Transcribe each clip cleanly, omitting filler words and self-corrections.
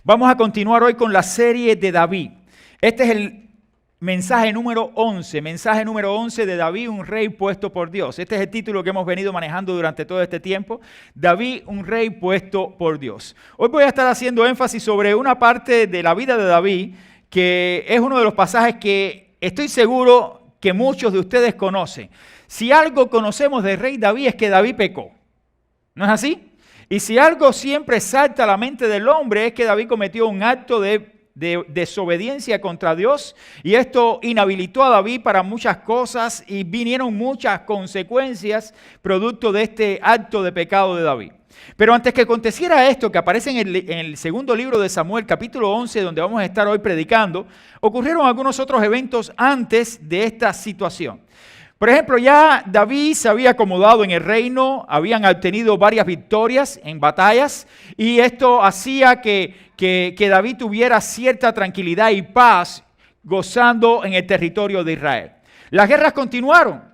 Vamos a continuar hoy con la serie de David. Este es el mensaje número 11 de David, un rey puesto por Dios. Este es el título que hemos venido manejando durante todo este tiempo. David, un rey puesto por Dios. Hoy voy a estar haciendo énfasis sobre una parte de la vida de David que es uno de los pasajes que estoy seguro que muchos de ustedes conocen. Si algo conocemos del rey David es que David pecó. ¿No es así? Y si algo siempre salta a la mente del hombre es que David cometió un acto de desobediencia contra Dios y esto inhabilitó a David para muchas cosas y vinieron muchas consecuencias producto de este acto de pecado de David. Pero antes que aconteciera esto, que aparece en el segundo libro de Samuel, capítulo 11, donde vamos a estar hoy predicando, ocurrieron algunos otros eventos antes de esta situación. Por ejemplo, ya David se había acomodado en el reino, habían obtenido varias victorias en batallas y esto hacía que David tuviera cierta tranquilidad y paz gozando en el territorio de Israel. Las guerras continuaron.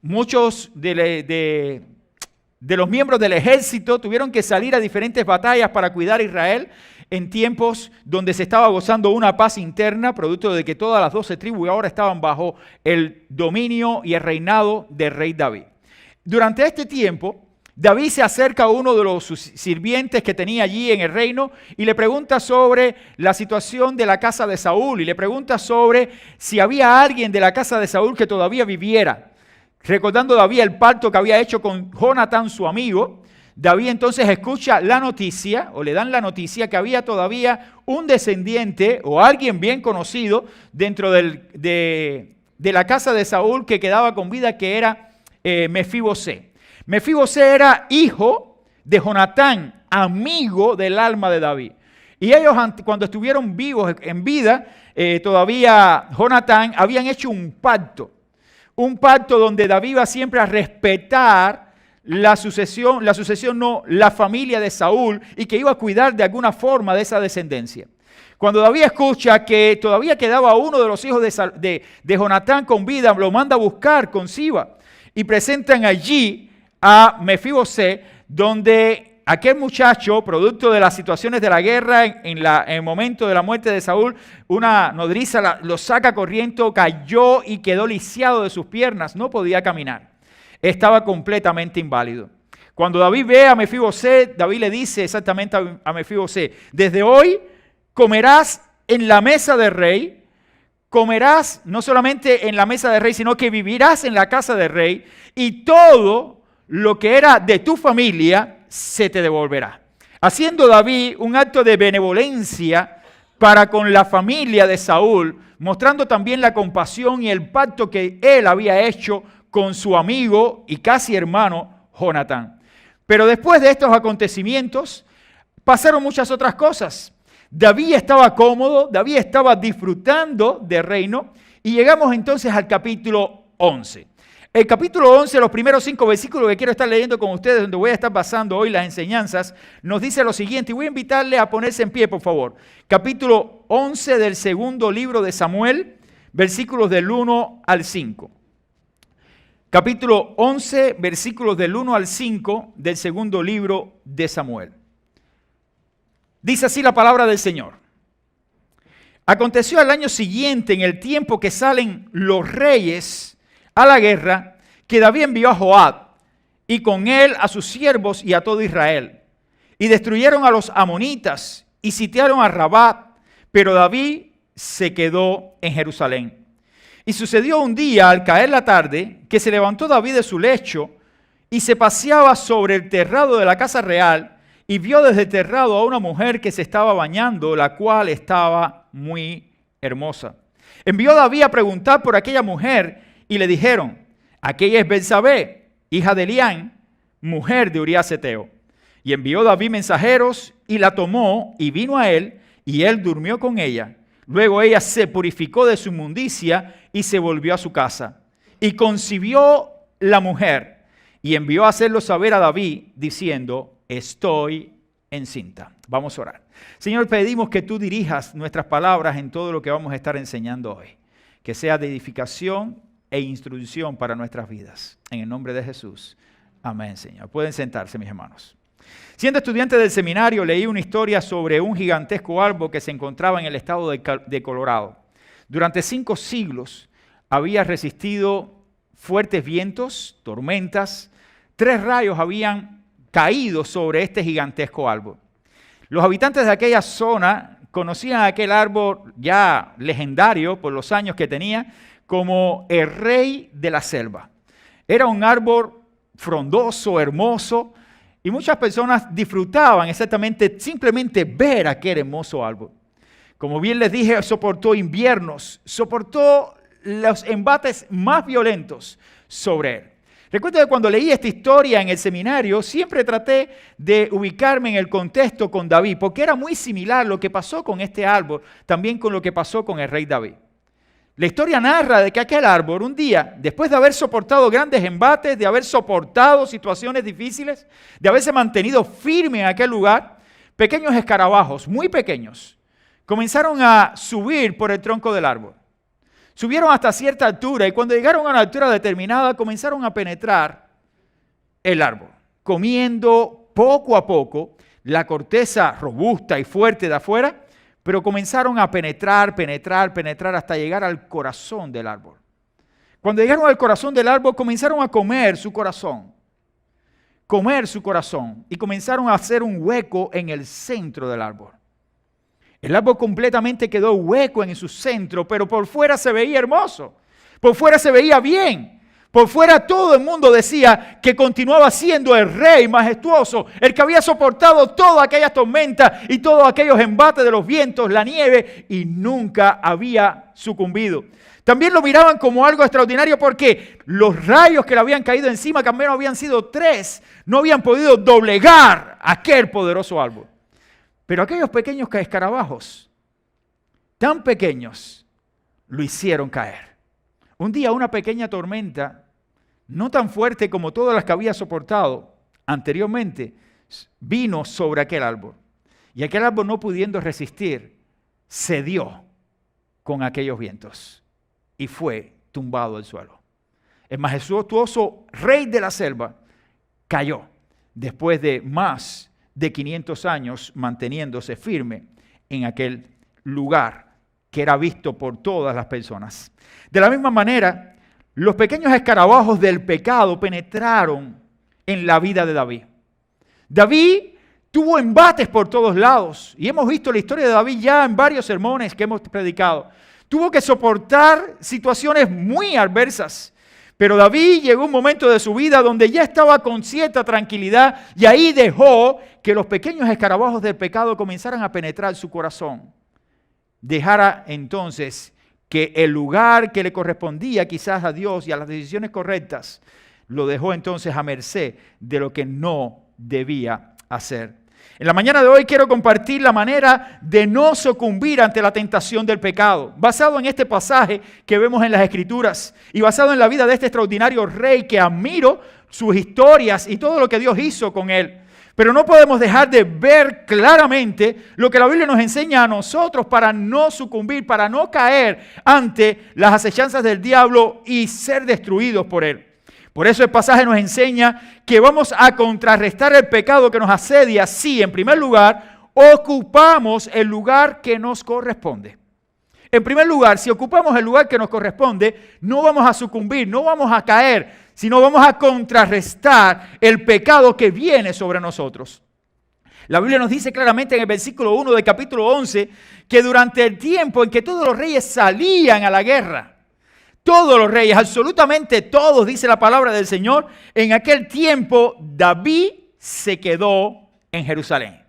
Muchos de los miembros del ejército tuvieron que salir a diferentes batallas para cuidar a Israel en tiempos donde se estaba gozando una paz interna, producto de que todas las 12 tribus ahora estaban bajo el dominio y el reinado del rey David. Durante este tiempo, David se acerca a uno de los sirvientes que tenía allí en el reino y le pregunta sobre la situación de la casa de Saúl y le pregunta sobre si había alguien de la casa de Saúl que todavía viviera. Recordando David el pacto que había hecho con Jonatán, su amigo, David entonces escucha la noticia, o le dan la noticia, que había todavía un descendiente o alguien bien conocido dentro de la casa de Saúl que quedaba con vida, que era Mefibosé. Mefibosé era hijo de Jonatán, amigo del alma de David. Y ellos, cuando estuvieron vivos en vida, todavía Jonatán, habían hecho un pacto donde David iba siempre a respetar la familia de Saúl y que iba a cuidar de alguna forma de esa descendencia. Cuando David escucha que todavía quedaba uno de los hijos de Jonatán con vida, lo manda a buscar con Siba y presentan allí a Mefibosé, donde aquel muchacho, producto de las situaciones de la guerra, en el momento de la muerte de Saúl, una nodriza lo saca corriendo, cayó y quedó lisiado de sus piernas, no podía caminar. Estaba completamente inválido. Cuando David ve a Mefibosé, David le dice exactamente a Mefibosé: desde hoy comerás en la mesa del rey, comerás no solamente en la mesa del rey, sino que vivirás en la casa del rey y todo lo que era de tu familia se te devolverá. Haciendo David un acto de benevolencia para con la familia de Saúl, mostrando también la compasión y el pacto que él había hecho con su amigo y casi hermano Jonatán. Pero después de estos acontecimientos pasaron muchas otras cosas. David estaba cómodo, David estaba disfrutando del reino y llegamos entonces al capítulo 11. El capítulo 11, los primeros 5 versículos que quiero estar leyendo con ustedes, donde voy a estar basando hoy las enseñanzas, nos dice lo siguiente, y voy a invitarle a ponerse en pie, por favor. Capítulo 11 del segundo libro de Samuel, versículos del 1 al 5. Capítulo 11, versículos del 1 al 5 del segundo libro de Samuel. Dice así la palabra del Señor. Aconteció al año siguiente, en el tiempo que salen los reyes a la guerra, que David envió a Joab y con él a sus siervos y a todo Israel. Y destruyeron a los amonitas y sitiaron a Rabat, pero David se quedó en Jerusalén. Y sucedió un día, al caer la tarde, que se levantó David de su lecho y se paseaba sobre el terrado de la casa real y vio desde el terrado a una mujer que se estaba bañando, la cual estaba muy hermosa. Envió David a preguntar por aquella mujer y le dijeron: aquella es Betsabé, hija de Elián, mujer de Urías Heteo. Y envió David mensajeros y la tomó y vino a él y él durmió con ella. Luego ella se purificó de su inmundicia y se volvió a su casa. Y concibió la mujer y envió a hacerlo saber a David diciendo: estoy encinta. Vamos a orar. Señor, pedimos que tú dirijas nuestras palabras en todo lo que vamos a estar enseñando hoy. Que sea de edificación e instrucción para nuestras vidas. En el nombre de Jesús. Amén, Señor. Pueden sentarse, mis hermanos. Siendo estudiante del seminario, leí una historia sobre un gigantesco árbol que se encontraba en el estado de Colorado. Durante 5 siglos había resistido fuertes vientos, tormentas. 3 rayos habían caído sobre este gigantesco árbol. Los habitantes de aquella zona conocían a aquel árbol ya legendario por los años que tenía como el rey de la selva. Era un árbol frondoso, hermoso, y muchas personas disfrutaban exactamente simplemente ver aquel hermoso árbol. Como bien les dije, soportó inviernos, soportó los embates más violentos sobre él. Recuerdo que cuando leí esta historia en el seminario, siempre traté de ubicarme en el contexto con David, porque era muy similar lo que pasó con este árbol, también con lo que pasó con el rey David. La historia narra de que aquel árbol un día, después de haber soportado grandes embates, de haber soportado situaciones difíciles, de haberse mantenido firme en aquel lugar, pequeños escarabajos, muy pequeños, comenzaron a subir por el tronco del árbol. Subieron hasta cierta altura y cuando llegaron a una altura determinada comenzaron a penetrar el árbol, comiendo poco a poco la corteza robusta y fuerte de afuera, pero comenzaron a penetrar hasta llegar al corazón del árbol. Cuando llegaron al corazón del árbol comenzaron a comer su corazón y comenzaron a hacer un hueco en el centro del árbol. El árbol completamente quedó hueco en su centro, pero por fuera se veía hermoso, por fuera se veía bien. Por fuera todo el mundo decía que continuaba siendo el rey majestuoso, el que había soportado todas aquellas tormentas y todos aquellos embates de los vientos, la nieve, y nunca había sucumbido. También lo miraban como algo extraordinario porque los rayos que le habían caído encima, que al menos habían sido 3, no habían podido doblegar aquel poderoso árbol. Pero aquellos pequeños escarabajos, tan pequeños, lo hicieron caer. Un día una pequeña tormenta, no tan fuerte como todas las que había soportado anteriormente, vino sobre aquel árbol. Y aquel árbol, no pudiendo resistir, cedió con aquellos vientos y fue tumbado al suelo. El majestuoso rey de la selva cayó después de más de 500 años manteniéndose firme en aquel lugar que era visto por todas las personas. De la misma manera, los pequeños escarabajos del pecado penetraron en la vida de David. David tuvo embates por todos lados y hemos visto la historia de David ya en varios sermones que hemos predicado. Tuvo que soportar situaciones muy adversas, pero David llegó un momento de su vida donde ya estaba con cierta tranquilidad y ahí dejó que los pequeños escarabajos del pecado comenzaran a penetrar su corazón. Dejara entonces que el lugar que le correspondía quizás a Dios y a las decisiones correctas, lo dejó entonces a merced de lo que no debía hacer. En la mañana de hoy quiero compartir la manera de no sucumbir ante la tentación del pecado, basado en este pasaje que vemos en las Escrituras y basado en la vida de este extraordinario rey que admiro sus historias y todo lo que Dios hizo con él. Pero no podemos dejar de ver claramente lo que la Biblia nos enseña a nosotros para no sucumbir, para no caer ante las acechanzas del diablo y ser destruidos por él. Por eso el pasaje nos enseña que vamos a contrarrestar el pecado que nos asedia si, en primer lugar, ocupamos el lugar que nos corresponde. En primer lugar, si ocupamos el lugar que nos corresponde, no vamos a sucumbir, no vamos a caer, sino vamos a contrarrestar el pecado que viene sobre nosotros. La Biblia nos dice claramente en el versículo 1 del capítulo 11 que durante el tiempo en que todos los reyes salían a la guerra, todos los reyes, absolutamente todos, dice la palabra del Señor, en aquel tiempo David se quedó en Jerusalén.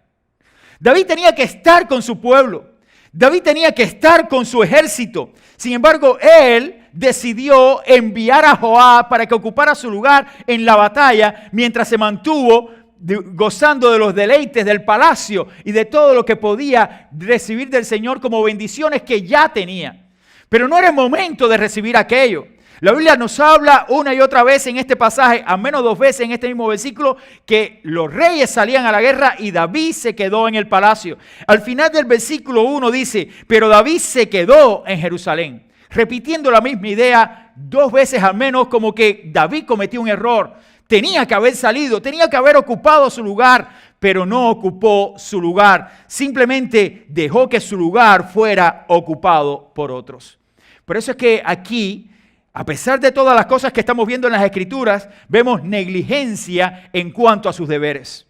David tenía que estar con su pueblo. David tenía que estar con su ejército. Sin embargo, él decidió enviar a Joab para que ocupara su lugar en la batalla mientras se mantuvo gozando de los deleites del palacio y de todo lo que podía recibir del Señor como bendiciones que ya tenía. Pero no era el momento de recibir aquello. La Biblia nos habla una y otra vez en este pasaje, al menos 2 veces en este mismo versículo, que los reyes salían a la guerra y David se quedó en el palacio. Al final del versículo 1 dice, pero David se quedó en Jerusalén, repitiendo la misma idea 2 veces al menos, como que David cometió un error. tenía que haber salido, tenía que haber ocupado su lugar, pero no ocupó su lugar. Simplemente dejó que su lugar fuera ocupado por otros. Por eso es que aquí, a pesar de todas las cosas que estamos viendo en las Escrituras, vemos negligencia en cuanto a sus deberes.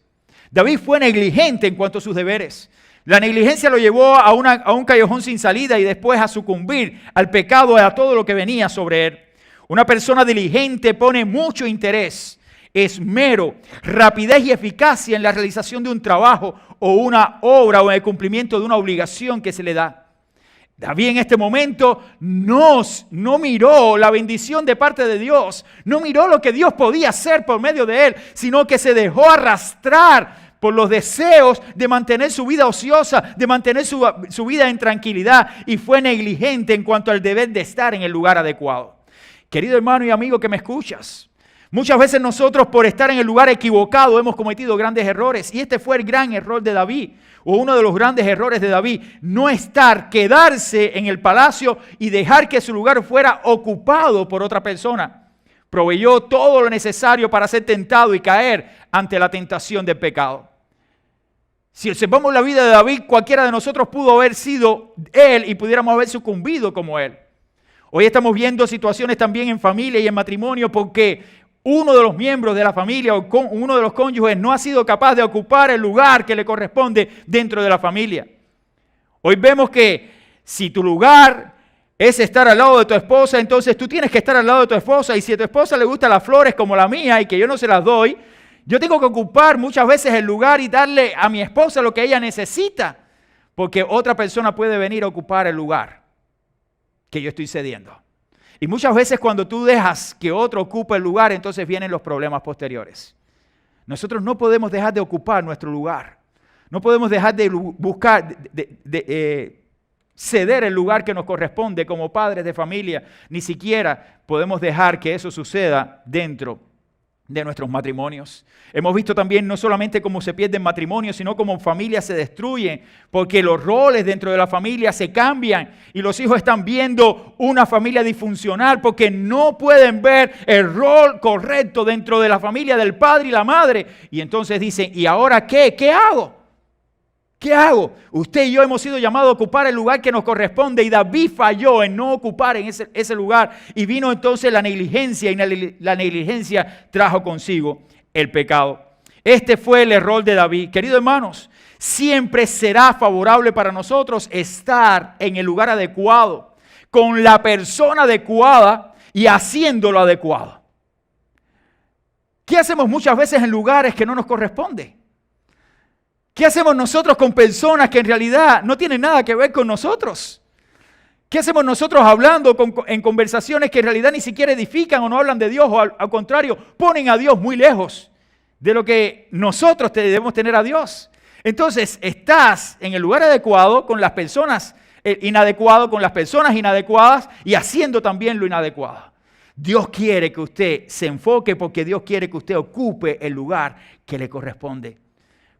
David fue negligente en cuanto a sus deberes. La negligencia lo llevó a un callejón sin salida y después a sucumbir al pecado y a todo lo que venía sobre él. Una persona diligente pone mucho interés, esmero, rapidez y eficacia en la realización de un trabajo o una obra o en el cumplimiento de una obligación que se le da. David en este momento no miró la bendición de parte de Dios, no miró lo que Dios podía hacer por medio de él, sino que se dejó arrastrar por los deseos de mantener su vida ociosa, de mantener su vida en tranquilidad, y fue negligente en cuanto al deber de estar en el lugar adecuado. Querido hermano y amigo que me escuchas, muchas veces nosotros por estar en el lugar equivocado hemos cometido grandes errores, y este fue el gran error de David, o uno de los grandes errores de David: no quedarse en el palacio y dejar que su lugar fuera ocupado por otra persona. Proveyó todo lo necesario para ser tentado y caer ante la tentación del pecado. Si observamos la vida de David, cualquiera de nosotros pudo haber sido él y pudiéramos haber sucumbido como él. Hoy estamos viendo situaciones también en familia y en matrimonio porque uno de los miembros de la familia o uno de los cónyuges no ha sido capaz de ocupar el lugar que le corresponde dentro de la familia. Hoy vemos que si tu lugar es estar al lado de tu esposa, entonces tú tienes que estar al lado de tu esposa, y si a tu esposa le gustan las flores como la mía y que yo no se las doy, yo tengo que ocupar muchas veces el lugar y darle a mi esposa lo que ella necesita, porque otra persona puede venir a ocupar el lugar que yo estoy cediendo. Y muchas veces cuando tú dejas que otro ocupe el lugar, entonces vienen los problemas posteriores. Nosotros no podemos dejar de ocupar nuestro lugar. No podemos dejar de buscar, ceder el lugar que nos corresponde como padres de familia. Ni siquiera podemos dejar que eso suceda dentro de nuestros matrimonios. Hemos visto también no solamente cómo se pierden matrimonios, sino cómo familias se destruyen, porque los roles dentro de la familia se cambian y los hijos están viendo una familia disfuncional porque no pueden ver el rol correcto dentro de la familia del padre y la madre. Y entonces dicen, ¿y ahora qué? ¿Qué hago? ¿Qué hago? Usted y yo hemos sido llamados a ocupar el lugar que nos corresponde, y David falló en no ocupar en ese lugar, y vino entonces la negligencia, y la negligencia trajo consigo el pecado. Este fue el error de David. Queridos hermanos, siempre será favorable para nosotros estar en el lugar adecuado, con la persona adecuada y haciendo lo adecuado. ¿Qué hacemos muchas veces en lugares que no nos corresponden? ¿Qué hacemos nosotros con personas que en realidad no tienen nada que ver con nosotros? ¿Qué hacemos nosotros hablando en conversaciones que en realidad ni siquiera edifican o no hablan de Dios, o al contrario, ponen a Dios muy lejos de lo que nosotros debemos tener a Dios? Entonces, estás en el lugar adecuado con las personas inadecuadas, con las personas inadecuadas, y haciendo también lo inadecuado. Dios quiere que usted se enfoque, porque Dios quiere que usted ocupe el lugar que le corresponde.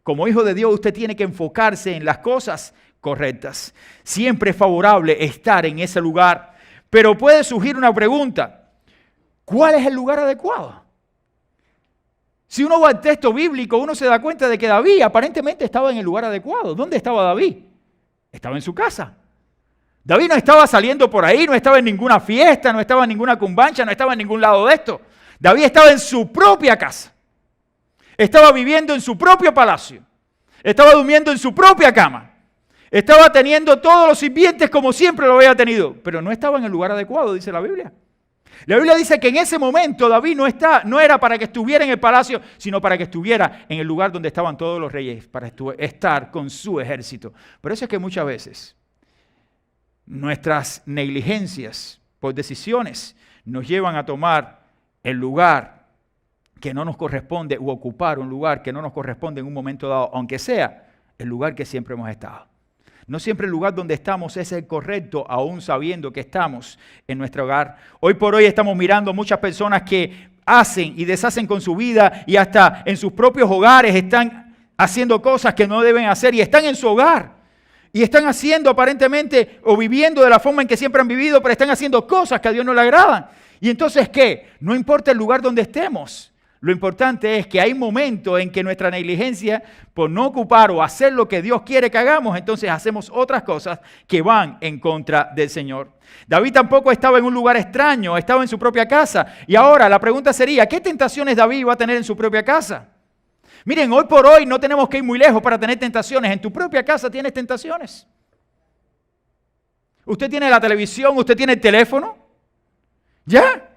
Como hijo de Dios, usted tiene que enfocarse en las cosas correctas. Siempre es favorable estar en ese lugar. Pero puede surgir una pregunta: ¿cuál es el lugar adecuado? Si uno va al texto bíblico, uno se da cuenta de que David aparentemente estaba en el lugar adecuado. ¿Dónde estaba David? Estaba en su casa. David no estaba saliendo por ahí, no estaba en ninguna fiesta, no estaba en ninguna cumbancha, no estaba en ningún lado de esto. David estaba en su propia casa. Estaba viviendo en su propio palacio. Estaba durmiendo en su propia cama. Estaba teniendo todos los sirvientes como siempre lo había tenido. Pero no estaba en el lugar adecuado, dice la Biblia. La Biblia dice que en ese momento David no era para que estuviera en el palacio, sino para que estuviera en el lugar donde estaban todos los reyes, para estar con su ejército. Por eso es que muchas veces nuestras negligencias por decisiones nos llevan a tomar el lugar que no nos corresponde, u ocupar un lugar que no nos corresponde en un momento dado, aunque sea el lugar que siempre hemos estado. No siempre el lugar donde estamos es el correcto, aún sabiendo que estamos en nuestro hogar. Hoy por hoy estamos mirando muchas personas que hacen y deshacen con su vida, y hasta en sus propios hogares están haciendo cosas que no deben hacer, y están en su hogar y están haciendo aparentemente o viviendo de la forma en que siempre han vivido, pero están haciendo cosas que a Dios no le agradan. Y entonces, ¿qué? No importa el lugar donde estemos. Lo importante es que hay momentos en que nuestra negligencia por no ocupar o hacer lo que Dios quiere que hagamos, entonces hacemos otras cosas que van en contra del Señor. David tampoco estaba en un lugar extraño, estaba en su propia casa. Y ahora la pregunta sería, ¿qué tentaciones David va a tener en su propia casa? Miren, hoy por hoy no tenemos que ir muy lejos para tener tentaciones. En tu propia casa tienes tentaciones. Usted tiene la televisión, usted tiene el teléfono. ¿Ya?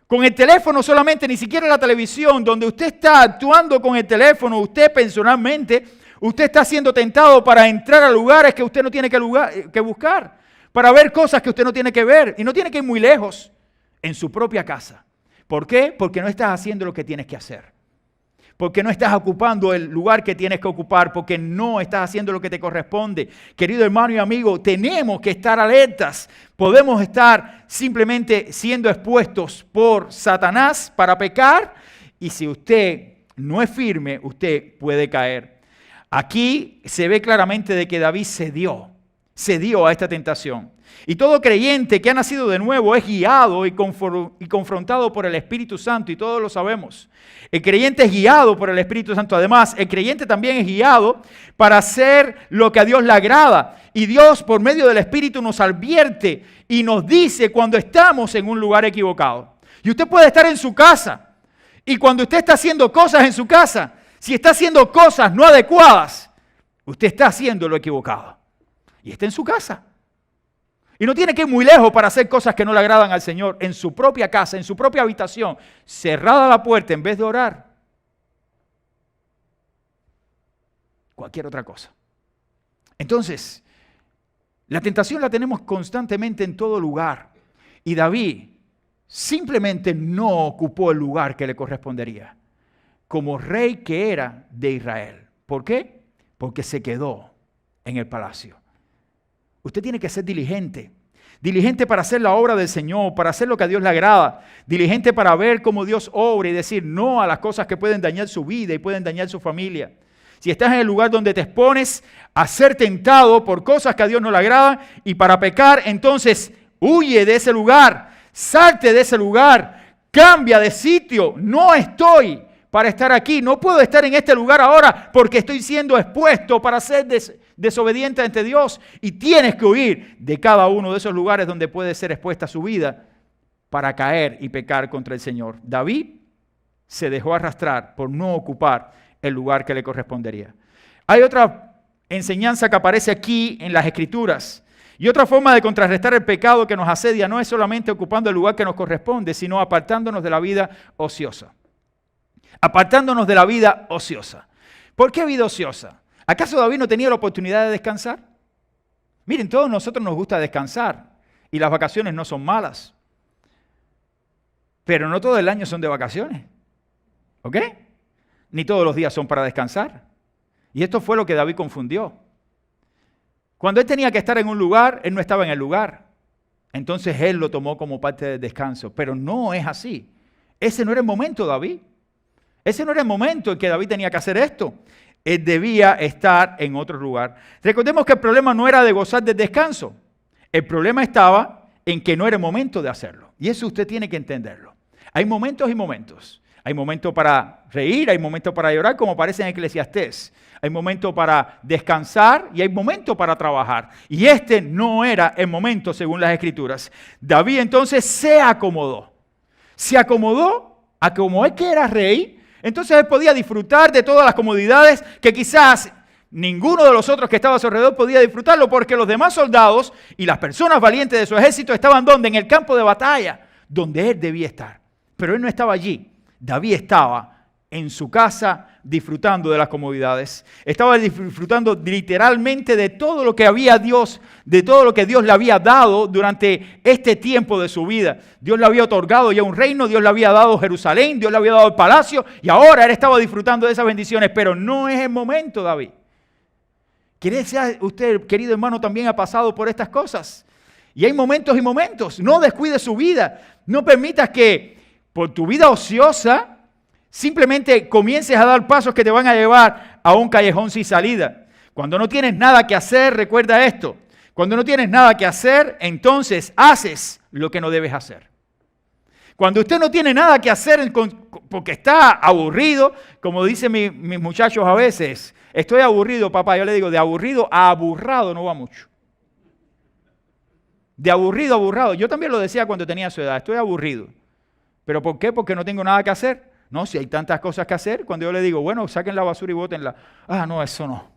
Con el teléfono solamente, ni siquiera la televisión, donde usted está actuando con el teléfono, usted personalmente, usted está siendo tentado para entrar a lugares que usted no tiene que buscar, para ver cosas que usted no tiene que ver, y no tiene que ir muy lejos, en su propia casa. ¿Por qué? Porque no estás haciendo lo que tienes que hacer. Porque no estás ocupando el lugar que tienes que ocupar, porque no estás haciendo lo que te corresponde. Querido hermano y amigo, tenemos que estar alertas. Podemos estar simplemente siendo expuestos por Satanás para pecar, y si usted no es firme, usted puede caer. Aquí se ve claramente de que David cedió a esta tentación. Y todo creyente que ha nacido de nuevo es guiado y confrontado por el Espíritu Santo, y todos lo sabemos. El creyente es guiado por el Espíritu Santo. Además, el creyente también es guiado para hacer lo que a Dios le agrada. Y Dios, por medio del Espíritu, nos advierte y nos dice cuando estamos en un lugar equivocado. Y usted puede estar en su casa, y cuando usted está haciendo cosas en su casa, si está haciendo cosas no adecuadas, usted está haciendo lo equivocado. Y está en su casa. Y no tiene que ir muy lejos para hacer cosas que no le agradan al Señor. En su propia casa, en su propia habitación, cerrada la puerta, en vez de orar, cualquier otra cosa. Entonces, la tentación la tenemos constantemente en todo lugar. Y David simplemente no ocupó el lugar que le correspondería como rey que era de Israel. ¿Por qué? Porque se quedó en el palacio. Usted tiene que ser diligente. Diligente para hacer la obra del Señor, para hacer lo que a Dios le agrada. Diligente para ver cómo Dios obra y decir no a las cosas que pueden dañar su vida y pueden dañar su familia. Si estás en el lugar donde te expones a ser tentado por cosas que a Dios no le agradan y para pecar, entonces huye de ese lugar, salte de ese lugar, cambia de sitio. No estoy para estar aquí, no puedo estar en este lugar ahora porque estoy siendo expuesto para ser desobediente ante Dios, y tienes que huir de cada uno de esos lugares donde puede ser expuesta su vida para caer y pecar contra el Señor. David se dejó arrastrar por no ocupar el lugar que le correspondería. Hay otra enseñanza que aparece aquí en las Escrituras, y otra forma de contrarrestar el pecado que nos asedia no es solamente ocupando el lugar que nos corresponde, sino apartándonos de la vida ociosa. Apartándonos de la vida ociosa. ¿Por qué vida ociosa? ¿Acaso David no tenía la oportunidad de descansar? Miren, todos nosotros nos gusta descansar y las vacaciones no son malas. Pero no todo el año son de vacaciones. ¿Ok? Ni todos los días son para descansar. Y esto fue lo que David confundió. Cuando él tenía que estar en un lugar, él no estaba en el lugar. Entonces él lo tomó como parte del descanso. Pero no es así. Ese no era el momento, David. Ese no era el momento en que David tenía que hacer esto. Él debía estar en otro lugar. Recordemos que el problema no era de gozar del descanso. El problema estaba en que no era el momento de hacerlo. Y eso usted tiene que entenderlo. Hay momentos y momentos. Hay momentos para reír, hay momentos para llorar, como aparece en Eclesiastés. Hay momentos para descansar y hay momentos para trabajar. Y este no era el momento según las Escrituras. David entonces se acomodó. Se acomodó a como él que era rey. Entonces él podía disfrutar de todas las comodidades que quizás ninguno de los otros que estaba a su alrededor podía disfrutarlo, porque los demás soldados y las personas valientes de su ejército estaban ¿dónde? En el campo de batalla, donde él debía estar. Pero él no estaba allí. David estaba en su casa disfrutando de las comodidades. Estaba disfrutando literalmente de todo lo que había Dios, de todo lo que Dios le había dado durante este tiempo de su vida. Dios le había otorgado ya un reino, Dios le había dado Jerusalén, Dios le había dado el palacio, y ahora él estaba disfrutando de esas bendiciones, pero no es el momento, David. Quizás usted, querido hermano, también ha pasado por estas cosas. Y hay momentos y momentos. No descuide su vida. No permitas que por tu vida ociosa simplemente comiences a dar pasos que te van a llevar a un callejón sin salida. Cuando no tienes nada que hacer, recuerda esto. Cuando no tienes nada que hacer, entonces haces lo que no debes hacer. Cuando usted no tiene nada que hacer porque está aburrido, como dicen mis muchachos a veces. Estoy aburrido, papá. Yo le digo, de aburrido a aburrado no va mucho. De aburrido a aburrado. Yo también lo decía cuando tenía su edad, estoy aburrido. ¿Pero por qué? Porque no tengo nada que hacer. No, si hay tantas cosas que hacer, cuando yo le digo, bueno, saquen la basura y bótenla. Ah, no, eso no.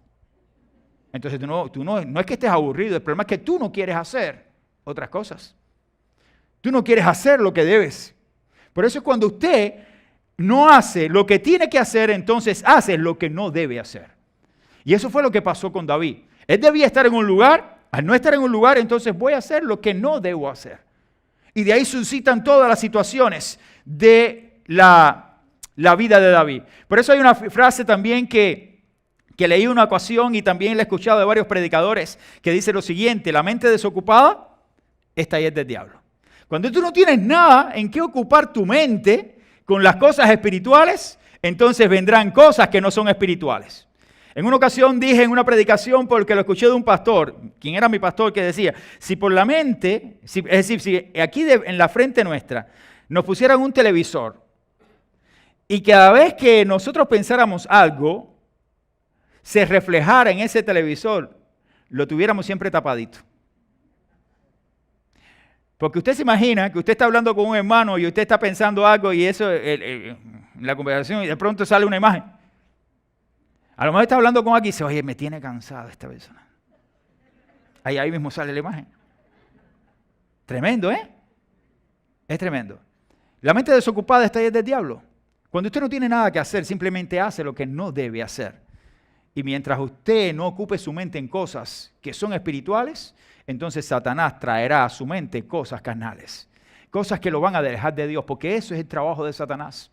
Entonces tú no es que estés aburrido, el problema es que tú no quieres hacer otras cosas. Tú no quieres hacer lo que debes. Por eso es cuando usted no hace lo que tiene que hacer, entonces hace lo que no debe hacer. Y eso fue lo que pasó con David. Él debía estar en un lugar, al no estar en un lugar, entonces voy a hacer lo que no debo hacer. Y de ahí suscitan todas las situaciones de la vida de David. Por eso hay una frase también que leí una ocasión y también la he escuchado de varios predicadores que dice lo siguiente: la mente desocupada es taller del diablo. Cuando tú no tienes nada en qué ocupar tu mente con las cosas espirituales, entonces vendrán cosas que no son espirituales. En una ocasión dije en una predicación, porque lo escuché de un pastor, quien era mi pastor, que decía, si por la mente, es decir, si aquí en la frente nuestra nos pusieran un televisor y cada vez que nosotros pensáramos algo, se reflejara en ese televisor, lo tuviéramos siempre tapadito. Porque usted se imagina que usted está hablando con un hermano y usted está pensando algo y eso, en la conversación, y de pronto sale una imagen. A lo mejor está hablando con alguien y dice, oye, me tiene cansado esta persona. Ahí mismo sale la imagen. Tremendo, ¿eh? Es tremendo. La mente desocupada está ahí del diablo. Cuando usted no tiene nada que hacer, simplemente hace lo que no debe hacer. Y mientras usted no ocupe su mente en cosas que son espirituales, entonces Satanás traerá a su mente cosas carnales, cosas que lo van a alejar de Dios, porque eso es el trabajo de Satanás.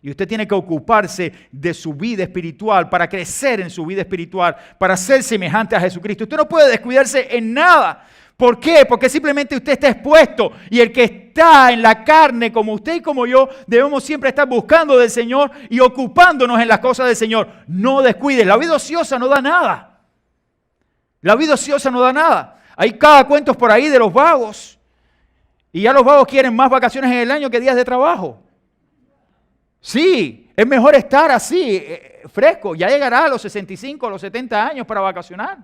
Y usted tiene que ocuparse de su vida espiritual para crecer en su vida espiritual, para ser semejante a Jesucristo. Usted no puede descuidarse en nada. ¿Por qué? Porque simplemente usted está expuesto y el que está en la carne, como usted y como yo, debemos siempre estar buscando del Señor y ocupándonos en las cosas del Señor. No descuides. La vida ociosa no da nada. La vida ociosa no da nada. Hay cada cuentos por ahí de los vagos. Y ya los vagos quieren más vacaciones en el año que días de trabajo. Sí, es mejor estar así, fresco. Ya llegará a los 65, a los 70 años para vacacionar.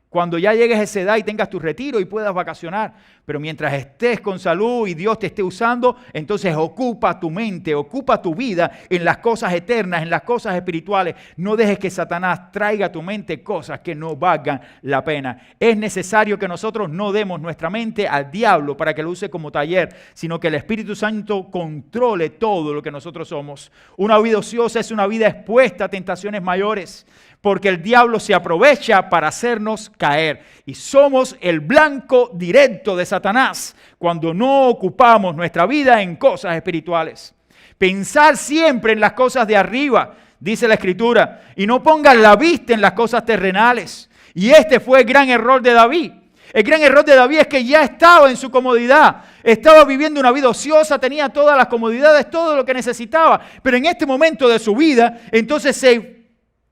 Cuando ya llegues a esa edad y tengas tu retiro y puedas vacacionar. Pero mientras estés con salud y Dios te esté usando, entonces ocupa tu mente, ocupa tu vida en las cosas eternas, en las cosas espirituales. No dejes que Satanás traiga a tu mente cosas que no valgan la pena. Es necesario que nosotros no demos nuestra mente al diablo para que lo use como taller, sino que el Espíritu Santo controle todo lo que nosotros somos. Una vida ociosa es una vida expuesta a tentaciones mayores, porque el diablo se aprovecha para hacernos caer. Y somos el blanco directo de Satanás cuando no ocupamos nuestra vida en cosas espirituales. Pensar siempre en las cosas de arriba, dice la Escritura, y no pongas la vista en las cosas terrenales. Y este fue el gran error de David. El gran error de David es que ya estaba en su comodidad, estaba viviendo una vida ociosa, tenía todas las comodidades, todo lo que necesitaba. Pero en este momento de su vida, entonces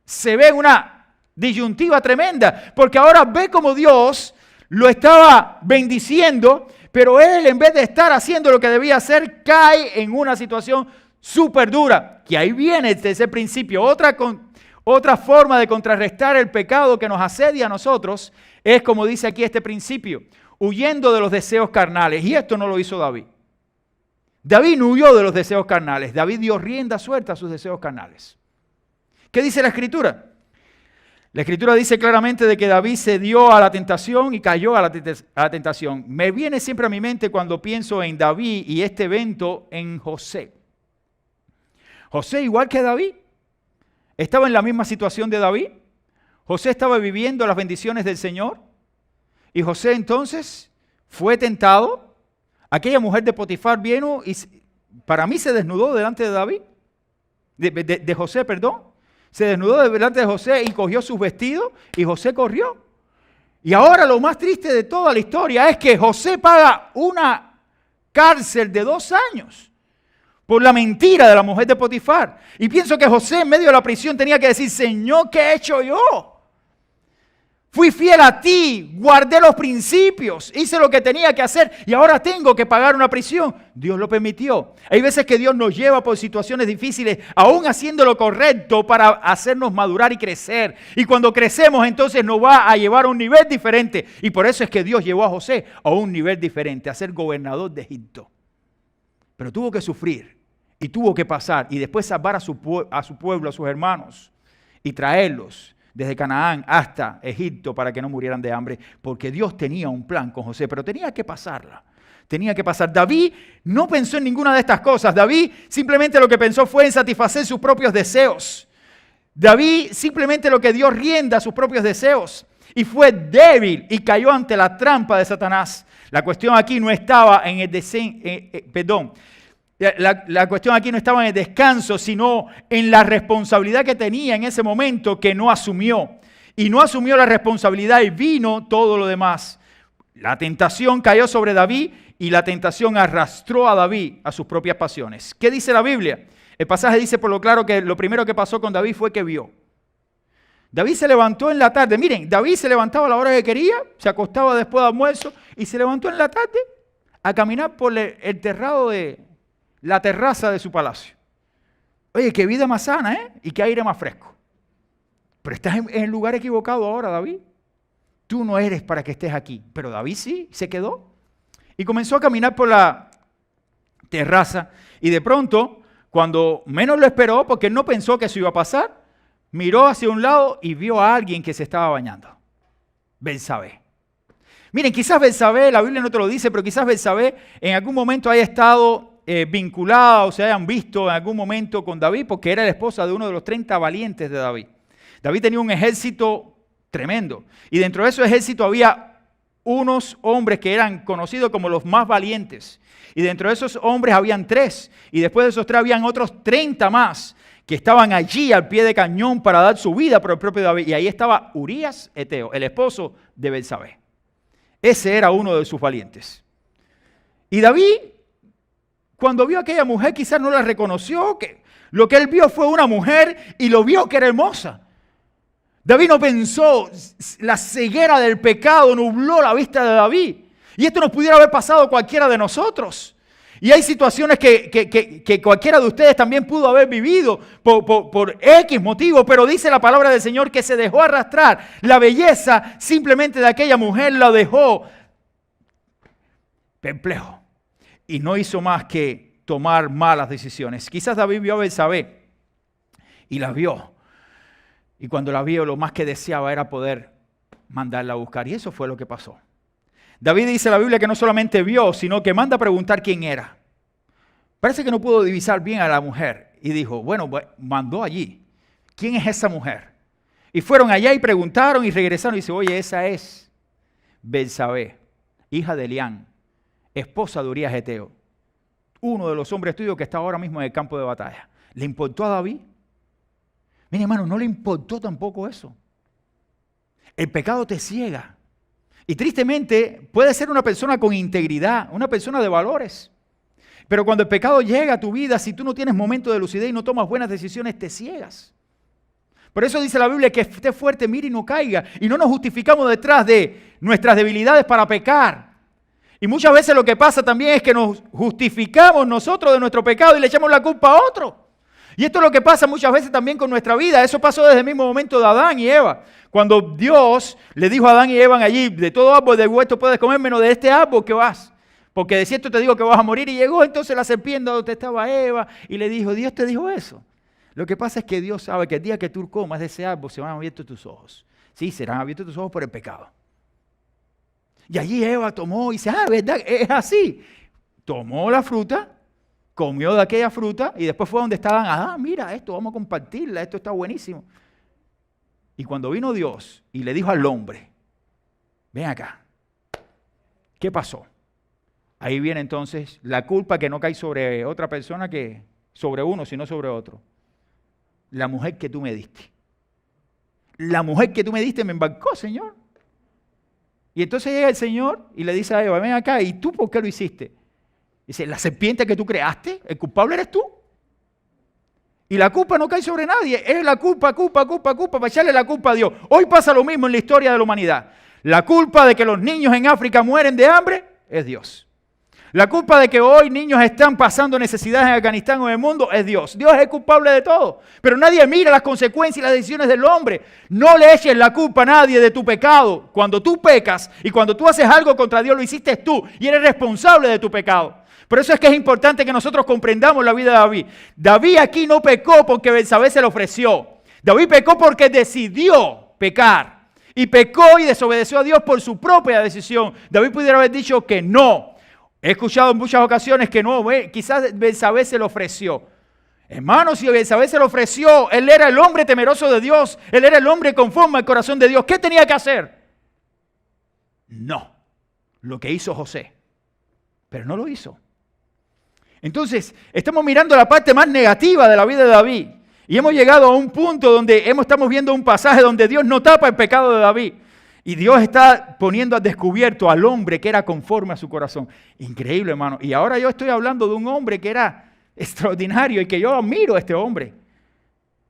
se ve una disyuntiva tremenda, porque ahora ve como Dios lo estaba bendiciendo, pero él, en vez de estar haciendo lo que debía hacer, cae en una situación súper dura, que ahí viene desde ese principio. Otra forma de contrarrestar el pecado que nos asedia a nosotros es, como dice aquí este principio, huyendo de los deseos carnales. Y esto no lo hizo David. David no huyó de los deseos carnales. David dio rienda suelta a sus deseos carnales. ¿Qué dice la Escritura? La Escritura dice claramente de que David se dio a la tentación y cayó a la tentación. Me viene siempre a mi mente cuando pienso en David y este evento en José. José, igual que David, estaba en la misma situación de David. José estaba viviendo las bendiciones del Señor. Y José entonces fue tentado. Aquella mujer de Potifar vino y para mí se desnudó delante de David. De José, perdón. Se desnudó delante de José y cogió sus vestidos y José corrió. Y ahora lo más triste de toda la historia es que José paga una cárcel de 2 años por la mentira de la mujer de Potifar. Y pienso que José en medio de la prisión tenía que decir, Señor, ¿qué he hecho yo? Fui fiel a ti, guardé los principios, hice lo que tenía que hacer y ahora tengo que pagar una prisión. Dios lo permitió. Hay veces que Dios nos lleva por situaciones difíciles, aún haciendo lo correcto para hacernos madurar y crecer. Y cuando crecemos, entonces nos va a llevar a un nivel diferente. Y por eso es que Dios llevó a José a un nivel diferente, a ser gobernador de Egipto. Pero tuvo que sufrir y tuvo que pasar y después salvar a su pueblo, a sus hermanos y traerlos desde Canaán hasta Egipto para que no murieran de hambre, porque Dios tenía un plan con José, pero tenía que pasarla. Tenía que pasar. David no pensó en ninguna de estas cosas. David simplemente lo que pensó fue en satisfacer sus propios deseos. David simplemente lo que dio rienda a sus propios deseos y fue débil y cayó ante la trampa de Satanás. La cuestión aquí no estaba en La cuestión aquí no estaba en el descanso, sino en la responsabilidad que tenía en ese momento que no asumió. Y no asumió la responsabilidad y vino todo lo demás. La tentación cayó sobre David y la tentación arrastró a David a sus propias pasiones. ¿Qué dice la Biblia? El pasaje dice por lo claro que lo primero que pasó con David fue que vio. David se levantó en la tarde. Miren, David se levantaba a la hora que quería, se acostaba después de almuerzo y se levantó en la tarde a caminar por el terrado de la terraza de su palacio. Oye, qué vida más sana, ¿eh? Y qué aire más fresco. Pero estás en el lugar equivocado ahora, David. Tú no eres para que estés aquí. Pero David sí, se quedó. Y comenzó a caminar por la terraza. Y de pronto, cuando menos lo esperó, porque él no pensó que eso iba a pasar, miró hacia un lado y vio a alguien que se estaba bañando. Betsabé. Miren, quizás Betsabé, la Biblia no te lo dice, pero quizás Betsabé en algún momento haya estado vinculada o se hayan visto en algún momento con David, porque era la esposa de uno de los 30 valientes de David. David tenía un ejército tremendo y dentro de ese ejército había unos hombres que eran conocidos como los más valientes y dentro de esos hombres habían 3 y después de esos 3 habían otros 30 más que estaban allí al pie de cañón para dar su vida por el propio David, y ahí estaba Urías Eteo, el esposo de Betsabé. Ese era uno de sus valientes. Y David, cuando vio a aquella mujer, quizás no la reconoció, que lo que él vio fue una mujer y lo vio que era hermosa. David no pensó, la ceguera del pecado nubló la vista de David. Y esto nos pudiera haber pasado a cualquiera de nosotros. Y hay situaciones que cualquiera de ustedes también pudo haber vivido por X motivo, pero dice la palabra del Señor que se dejó arrastrar. La belleza simplemente de aquella mujer la dejó perplejo. Y no hizo más que tomar malas decisiones. Quizás David vio a Betsabé y la vio. Y cuando la vio, lo más que deseaba era poder mandarla a buscar. Y eso fue lo que pasó. David dice en la Biblia que no solamente vio, sino que manda a preguntar quién era. Parece que no pudo divisar bien a la mujer. Y dijo, bueno, mandó allí. ¿Quién es esa mujer? Y fueron allá y preguntaron y regresaron. Y dice, oye, esa es Betsabé, hija de Elián, esposa de Urías Eteo, uno de los hombres tuyos que está ahora mismo en el campo de batalla. ¿Le importó a David? Mire, hermano, no le importó tampoco eso. El pecado te ciega. Y tristemente puede ser una persona con integridad, una persona de valores. Pero cuando el pecado llega a tu vida, si tú no tienes momento de lucidez y no tomas buenas decisiones, te ciegas. Por eso dice la Biblia que esté fuerte, mire y no caiga. Y no nos justificamos detrás de nuestras debilidades para pecar. Y muchas veces lo que pasa también es que nos justificamos nosotros de nuestro pecado y le echamos la culpa a otro. Y esto es lo que pasa muchas veces también con nuestra vida. Eso pasó desde el mismo momento de Adán y Eva. Cuando Dios le dijo a Adán y Eva allí, de todo árbol del huerto puedes comer menos de este árbol que vas. Porque de cierto te digo que vas a morir. Y llegó entonces la serpiente donde estaba Eva y le dijo, Dios te dijo eso. Lo que pasa es que Dios sabe que el día que tú comas de ese árbol se van abiertos tus ojos. Sí, serán abiertos tus ojos por el pecado. Y allí Eva tomó y dice, ¿verdad? Es así. Tomó la fruta, comió de aquella fruta y después fue donde estaban, mira esto, vamos a compartirla, esto está buenísimo. Y cuando vino Dios y le dijo al hombre, ven acá, ¿qué pasó? Ahí viene entonces la culpa que no cae sobre otra persona que sobre uno, sino sobre otro. La mujer que tú me diste. La mujer que tú me diste me embarcó, Señor. Y entonces llega el Señor y le dice a Eva, ven acá, ¿y tú por qué lo hiciste? Dice, la serpiente que tú creaste, el culpable eres tú. Y la culpa no cae sobre nadie. Es la culpa para echarle la culpa a Dios. Hoy pasa lo mismo en la historia de la humanidad. La culpa de que los niños en África mueren de hambre es Dios. La culpa de que hoy niños están pasando necesidades en Afganistán o en el mundo es Dios. Dios es el culpable de todo. Pero nadie mira las consecuencias y las decisiones del hombre. No le eches la culpa a nadie de tu pecado. Cuando tú pecas y cuando tú haces algo contra Dios, lo hiciste tú y eres responsable de tu pecado. Por eso es que es importante que nosotros comprendamos la vida de David. David aquí no pecó porque Betsabé se lo ofreció. David pecó porque decidió pecar. Y pecó y desobedeció a Dios por su propia decisión. David pudiera haber dicho que no. He escuchado en muchas ocasiones que no, quizás Betsabé se lo ofreció. Hermanos, si Betsabé se lo ofreció, él era el hombre temeroso de Dios, él era el hombre conforme al corazón de Dios. ¿Qué tenía que hacer? No, lo que hizo José, pero no lo hizo. Entonces, estamos mirando la parte más negativa de la vida de David y hemos llegado a un punto donde estamos viendo un pasaje donde Dios no tapa el pecado de David. Y Dios está poniendo al descubierto al hombre que era conforme a su corazón. Increíble, hermano. Y ahora yo estoy hablando de un hombre que era extraordinario y que yo admiro a este hombre.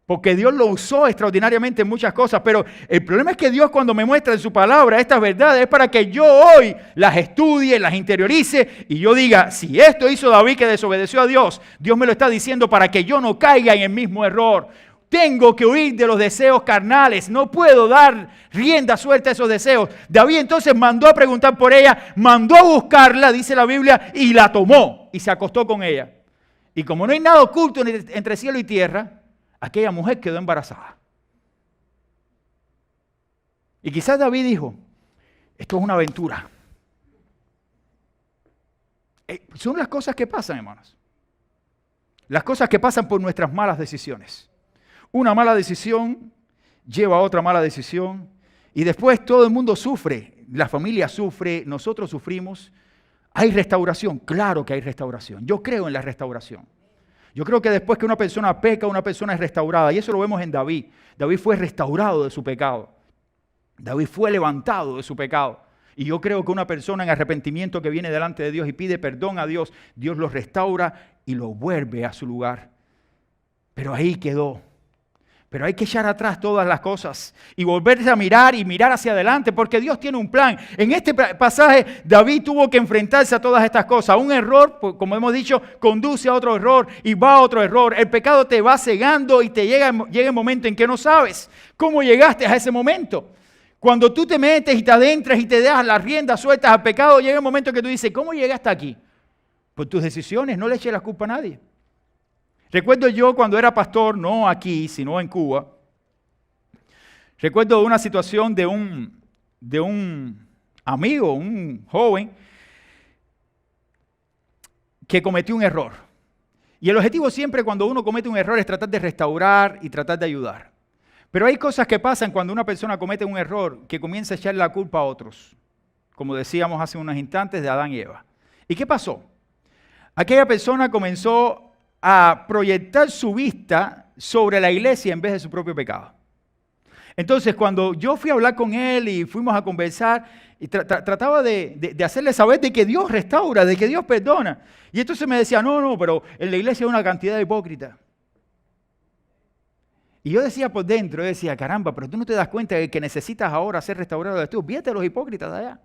Porque Dios lo usó extraordinariamente en muchas cosas. Pero el problema es que Dios, cuando me muestra en su palabra estas verdades, es para que yo hoy las estudie, las interiorice y yo diga, si esto hizo David que desobedeció a Dios, Dios me lo está diciendo para que yo no caiga en el mismo error. Tengo que huir de los deseos carnales. No puedo dar rienda suelta a esos deseos. David entonces mandó a preguntar por ella, mandó a buscarla, dice la Biblia, y la tomó y se acostó con ella. Y como no hay nada oculto entre cielo y tierra, aquella mujer quedó embarazada. Y quizás David dijo, esto es una aventura. Son las cosas que pasan, hermanos. Las cosas que pasan por nuestras malas decisiones. Una mala decisión lleva a otra mala decisión y después todo el mundo sufre, la familia sufre, nosotros sufrimos. ¿Hay restauración? Claro que hay restauración. Yo creo en la restauración. Yo creo que después que una persona peca, una persona es restaurada y eso lo vemos en David. David fue restaurado de su pecado. David fue levantado de su pecado. Y yo creo que una persona en arrepentimiento que viene delante de Dios y pide perdón a Dios, Dios lo restaura y lo vuelve a su lugar. Pero ahí quedó. Pero hay que echar atrás todas las cosas y volverse a mirar y mirar hacia adelante porque Dios tiene un plan. En este pasaje David tuvo que enfrentarse a todas estas cosas. Un error, como hemos dicho, conduce a otro error y va a otro error. El pecado te va cegando y te llega el momento en que no sabes cómo llegaste a ese momento. Cuando tú te metes y te adentras y te das las riendas sueltas al pecado, llega el momento que tú dices, ¿cómo llegaste aquí? Por tus decisiones, no le eches la culpa a nadie. Recuerdo yo cuando era pastor, no aquí, sino en Cuba, recuerdo una situación de un amigo, un joven, que cometió un error. Y el objetivo siempre cuando uno comete un error es tratar de restaurar y tratar de ayudar. Pero hay cosas que pasan cuando una persona comete un error que comienza a echarle la culpa a otros. Como decíamos hace unos instantes de Adán y Eva. ¿Y qué pasó? Aquella persona comenzó a proyectar su vista sobre la iglesia en vez de su propio pecado. Entonces, cuando yo fui a hablar con él y fuimos a conversar, y trataba de hacerle saber de que Dios restaura, de que Dios perdona. Y entonces me decía, no, pero en la iglesia hay una cantidad de hipócritas. Y yo decía por dentro, yo decía, caramba, pero tú no te das cuenta de que necesitas ahora ser restaurado de esto. Olvídate de los hipócritas de allá.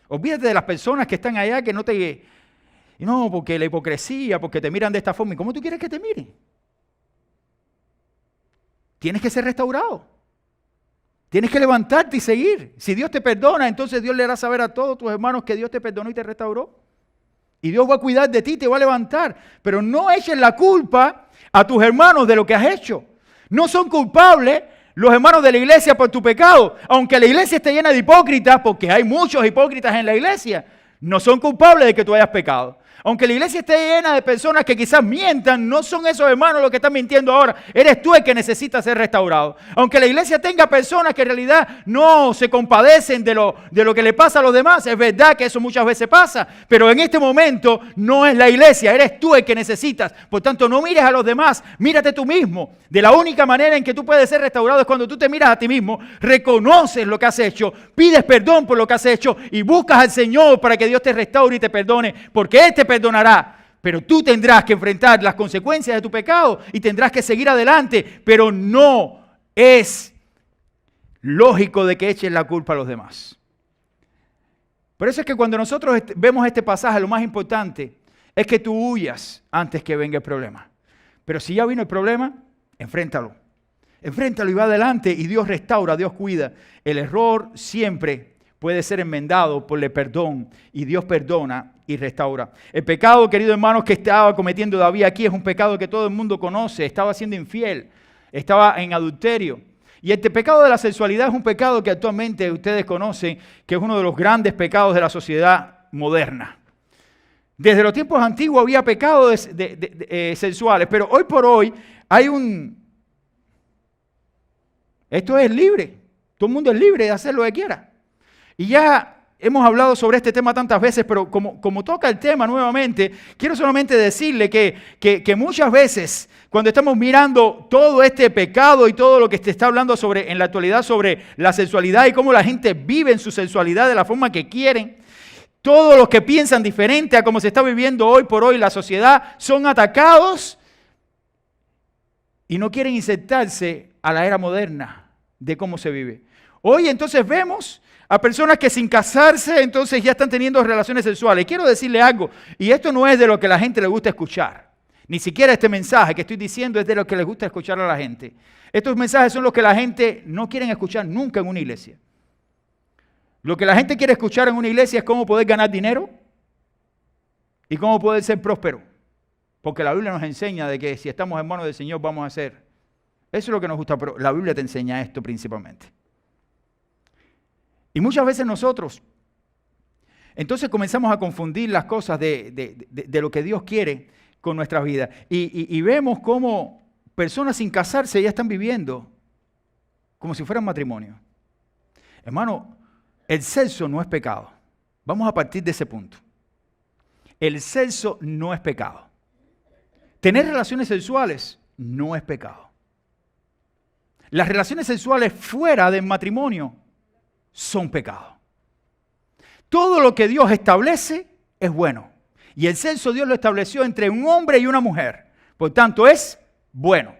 Olvídate de las personas que están allá que no te... No, porque la hipocresía, porque te miran de esta forma. ¿Y cómo tú quieres que te miren? Tienes que ser restaurado. Tienes que levantarte y seguir. Si Dios te perdona, entonces Dios le hará saber a todos tus hermanos que Dios te perdonó y te restauró. Y Dios va a cuidar de ti, te va a levantar. Pero no eches la culpa a tus hermanos de lo que has hecho. No son culpables los hermanos de la iglesia por tu pecado. Aunque la iglesia esté llena de hipócritas, porque hay muchos hipócritas en la iglesia, no son culpables de que tú hayas pecado. Aunque la iglesia esté llena de personas que quizás mientan, no son esos hermanos los que están mintiendo ahora. Eres tú el que necesita ser restaurado. Aunque la iglesia tenga personas que en realidad no se compadecen de lo que le pasa a los demás, es verdad que eso muchas veces pasa, pero en este momento no es la iglesia, eres tú el que necesitas. Por tanto, no mires a los demás, mírate tú mismo. De la única manera en que tú puedes ser restaurado es cuando tú te miras a ti mismo, reconoces lo que has hecho, pides perdón por lo que has hecho y buscas al Señor para que Dios te restaure y te perdone, porque Él te perdonará. pero tú tendrás que enfrentar las consecuencias de tu pecado y tendrás que seguir adelante, pero no es lógico de que eches la culpa a los demás. Por eso es que cuando nosotros vemos este pasaje, lo más importante es que tú huyas antes que venga el problema. Pero si ya vino el problema, enfréntalo. Enfréntalo y va adelante y Dios restaura, Dios cuida. El error siempre puede ser enmendado por el perdón y Dios perdona y restaura. El pecado, queridos hermanos, que estaba cometiendo David aquí es un pecado que todo el mundo conoce. Estaba siendo infiel, estaba en adulterio. Y este pecado de la sexualidad es un pecado que actualmente ustedes conocen, que es uno de los grandes pecados de la sociedad moderna. Desde los tiempos antiguos había pecados sexuales, pero hoy por hoy hay esto es libre. Todo el mundo es libre de hacer lo que quiera. Y ya hemos hablado sobre este tema tantas veces, pero como toca el tema nuevamente, quiero solamente decirle que muchas veces cuando estamos mirando todo este pecado y todo lo que se está hablando en la actualidad sobre la sexualidad y cómo la gente vive en su sexualidad de la forma que quieren, todos los que piensan diferente a cómo se está viviendo hoy por hoy la sociedad son atacados y no quieren insertarse a la era moderna de cómo se vive. Hoy entonces vemos a personas que sin casarse entonces ya están teniendo relaciones sexuales. Quiero decirle algo, y esto no es de lo que a la gente le gusta escuchar. Ni siquiera este mensaje que estoy diciendo es de lo que les gusta escuchar a la gente. Estos mensajes son los que la gente no quiere escuchar nunca en una iglesia. Lo que la gente quiere escuchar en una iglesia es cómo poder ganar dinero y cómo poder ser próspero. Porque la Biblia nos enseña de que si estamos en manos del Señor vamos a hacer. Eso es lo que nos gusta, pero la Biblia te enseña esto principalmente. Y muchas veces nosotros, entonces comenzamos a confundir las cosas de lo que Dios quiere con nuestras vidas. Y vemos cómo personas sin casarse ya están viviendo como si fueran matrimonio. Hermano, el sexo no es pecado. Vamos a partir de ese punto. El sexo no es pecado. Tener relaciones sexuales no es pecado. Las relaciones sexuales fuera del matrimonio son pecado. Todo lo que Dios establece es bueno. Y el sexo Dios lo estableció entre un hombre y una mujer. Por tanto, es bueno.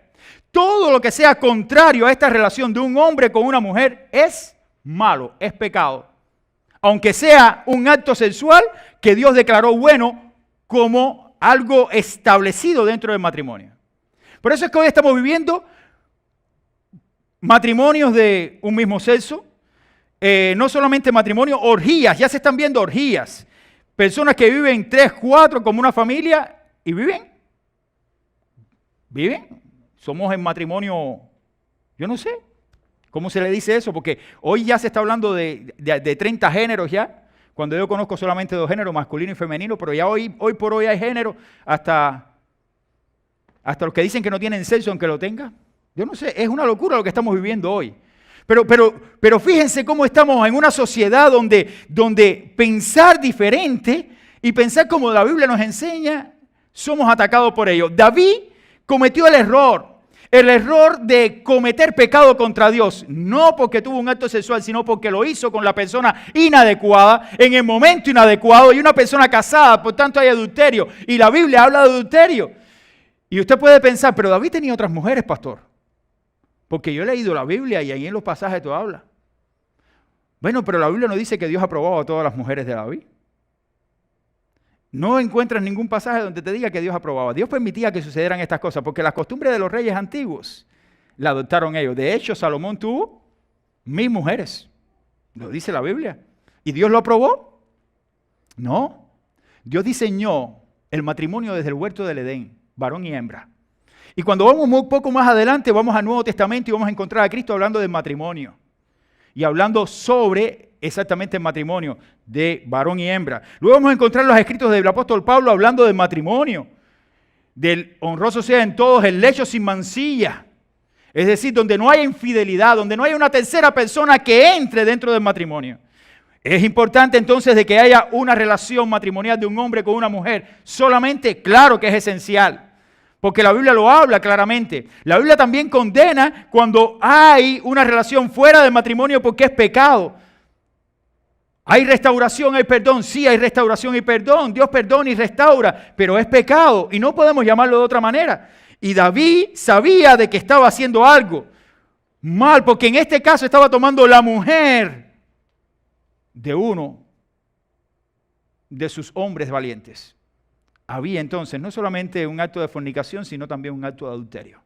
Todo lo que sea contrario a esta relación de un hombre con una mujer es malo, es pecado. Aunque sea un acto sexual que Dios declaró bueno como algo establecido dentro del matrimonio. Por eso es que hoy estamos viviendo matrimonios de un mismo sexo. No solamente matrimonios, orgías. Ya se están viendo orgías. Personas que viven 3, 4 como una familia y viven. Somos en matrimonio, yo no sé cómo se le dice eso, porque hoy ya se está hablando de 30 géneros ya, cuando yo conozco solamente 2 géneros, masculino y femenino, pero ya hoy por hoy hay géneros hasta los que dicen que no tienen sexo aunque lo tengan. Yo no sé, es una locura lo que estamos viviendo hoy. Pero fíjense cómo estamos en una sociedad donde pensar diferente y pensar como la Biblia nos enseña, somos atacados por ello. David cometió el error de cometer pecado contra Dios, no porque tuvo un acto sexual, sino porque lo hizo con la persona inadecuada, en el momento inadecuado, y una persona casada, por tanto hay adulterio, y la Biblia habla de adulterio. Y usted puede pensar, pero David tenía otras mujeres, pastor. Porque yo he leído la Biblia y ahí en los pasajes todo habla. Bueno, pero la Biblia no dice que Dios aprobaba a todas las mujeres de David. No encuentras ningún pasaje donde te diga que Dios aprobaba. Dios permitía que sucedieran estas cosas porque las costumbres de los reyes antiguos la adoptaron ellos. De hecho, Salomón tuvo 1000 mujeres. Lo dice la Biblia. ¿Y Dios lo aprobó? No. Dios diseñó el matrimonio desde el huerto del Edén, varón y hembra. Y cuando vamos un poco más adelante, vamos al Nuevo Testamento y vamos a encontrar a Cristo hablando del matrimonio. Y hablando sobre exactamente el matrimonio de varón y hembra. Luego vamos a encontrar los escritos del apóstol Pablo hablando del matrimonio. Del honroso sea en todos el lecho sin mancilla. Es decir, donde no haya infidelidad, donde no haya una tercera persona que entre dentro del matrimonio. Es importante entonces de que haya una relación matrimonial de un hombre con una mujer. Solamente, claro que es esencial. Porque la Biblia lo habla claramente. La Biblia también condena cuando hay una relación fuera del matrimonio porque es pecado. ¿Hay restauración, hay perdón? Sí, hay restauración y perdón. Dios perdona y restaura, pero es pecado y no podemos llamarlo de otra manera. Y David sabía de que estaba haciendo algo mal, porque en este caso estaba tomando la mujer de uno de sus hombres valientes. Había entonces no solamente un acto de fornicación, sino también un acto de adulterio.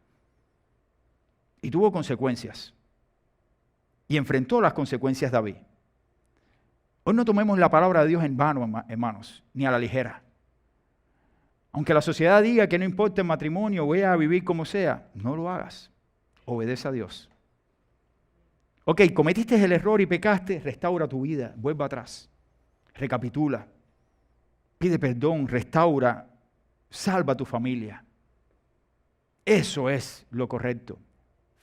Y tuvo consecuencias. Y enfrentó las consecuencias David. Hoy no tomemos la palabra de Dios en vano, hermanos, ni a la ligera. Aunque la sociedad diga que no importa el matrimonio, voy a vivir como sea, no lo hagas. Obedece a Dios. Ok, cometiste el error y pecaste, restaura tu vida, vuelve atrás, recapitula, pide perdón, restaura, salva a tu familia. Eso es lo correcto.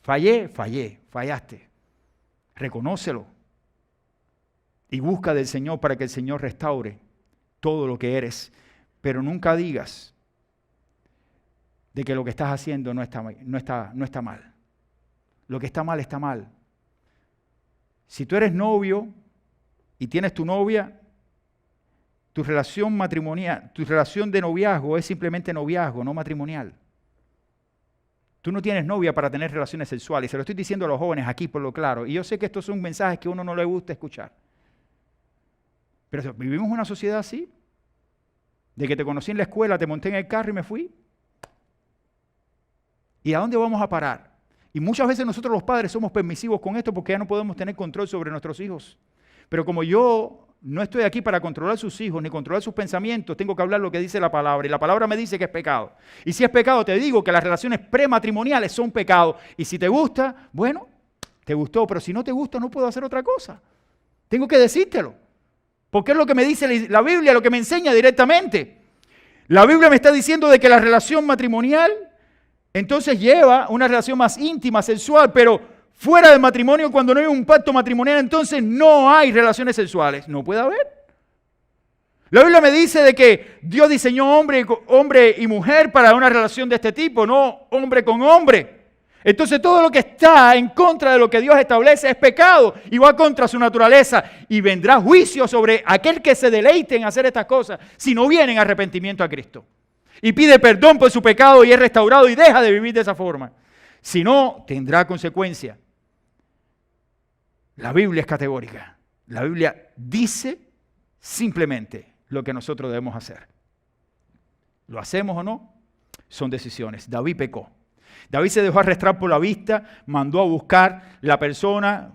Fallaste. Reconócelo. Y busca del Señor para que el Señor restaure todo lo que eres. Pero nunca digas de que lo que estás haciendo no está mal. Lo que está mal, está mal. Si tú eres novio y tienes tu novia, tu relación matrimonial, tu relación de noviazgo es simplemente noviazgo, no matrimonial. Tú no tienes novia para tener relaciones sexuales. Se lo estoy diciendo a los jóvenes aquí por lo claro. Y yo sé que estos son mensajes que a uno no le gusta escuchar. Pero vivimos en una sociedad así, de que te conocí en la escuela, te monté en el carro y me fui. ¿Y a dónde vamos a parar? Y muchas veces nosotros los padres somos permisivos con esto porque ya no podemos tener control sobre nuestros hijos. Pero como yo no estoy aquí para controlar sus hijos ni controlar sus pensamientos, tengo que hablar lo que dice la palabra. Y la palabra me dice que es pecado. Y si es pecado, te digo que las relaciones prematrimoniales son pecado. Y si te gusta, bueno, te gustó. Pero si no te gusta, no puedo hacer otra cosa. Tengo que decírtelo. Porque es lo que me dice la Biblia, lo que me enseña directamente. La Biblia me está diciendo de que la relación matrimonial entonces lleva una relación más íntima, sexual, pero fuera del matrimonio, cuando no hay un pacto matrimonial, entonces no hay relaciones sexuales. No puede haber. La Biblia me dice de que Dios diseñó hombre y mujer para una relación de este tipo, no hombre con hombre. Entonces todo lo que está en contra de lo que Dios establece es pecado y va contra su naturaleza y vendrá juicio sobre aquel que se deleite en hacer estas cosas si no viene en arrepentimiento a Cristo y pide perdón por su pecado y es restaurado y deja de vivir de esa forma. Si no, tendrá consecuencia. La Biblia es categórica. La Biblia dice simplemente lo que nosotros debemos hacer. ¿Lo hacemos o no? Son decisiones. David pecó. David se dejó arrastrar por la vista, mandó a buscar la persona,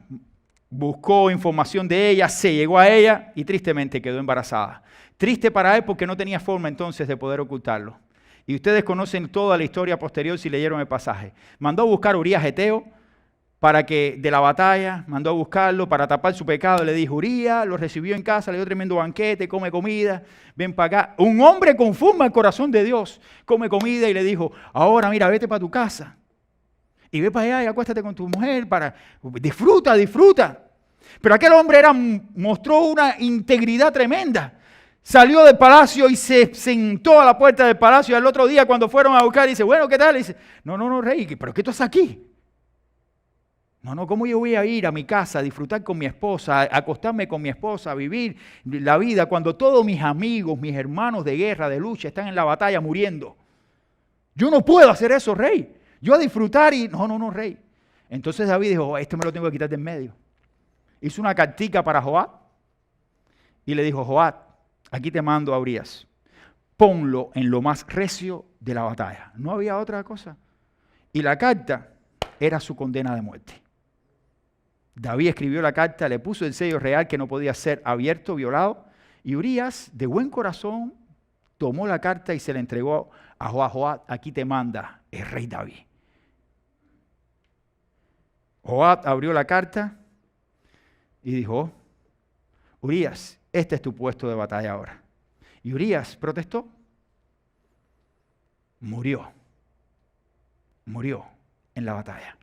buscó información de ella, se llegó a ella y tristemente quedó embarazada. Triste para él porque no tenía forma entonces de poder ocultarlo. Y ustedes conocen toda la historia posterior si leyeron el pasaje. Mandó a buscar a Urías Eteo de la batalla, mandó a buscarlo para tapar su pecado. Le dijo, Urías, lo recibió en casa, le dio tremendo banquete, come comida, ven para acá. Un hombre conforme al corazón de Dios, come comida y le dijo, ahora mira, vete para tu casa. Y ve para allá y acuéstate con tu mujer, disfruta. Pero aquel hombre mostró una integridad tremenda. Salió del palacio y se sentó a la puerta del palacio. Y al otro día cuando fueron a buscar, dice, bueno, ¿qué tal? Y dice, no, rey, ¿pero qué tú haces aquí? No, ¿cómo yo voy a ir a mi casa a disfrutar con mi esposa, a acostarme con mi esposa, a vivir la vida cuando todos mis amigos, mis hermanos de guerra, de lucha, están en la batalla muriendo? Yo no puedo hacer eso, rey. Yo a disfrutar y... No, rey. Entonces David dijo, esto me lo tengo que quitar de en medio. Hizo una cartica para Joab y le dijo, Joab, aquí te mando a Urías. Ponlo en lo más recio de la batalla. No había otra cosa. Y la carta era su condena de muerte. David escribió la carta, le puso el sello real que no podía ser abierto, violado, y Urías, de buen corazón, tomó la carta y se la entregó a Joab. Joab, aquí te manda el rey David. Joab abrió la carta y dijo, Urías, este es tu puesto de batalla ahora. Y Urías protestó. Murió en la batalla.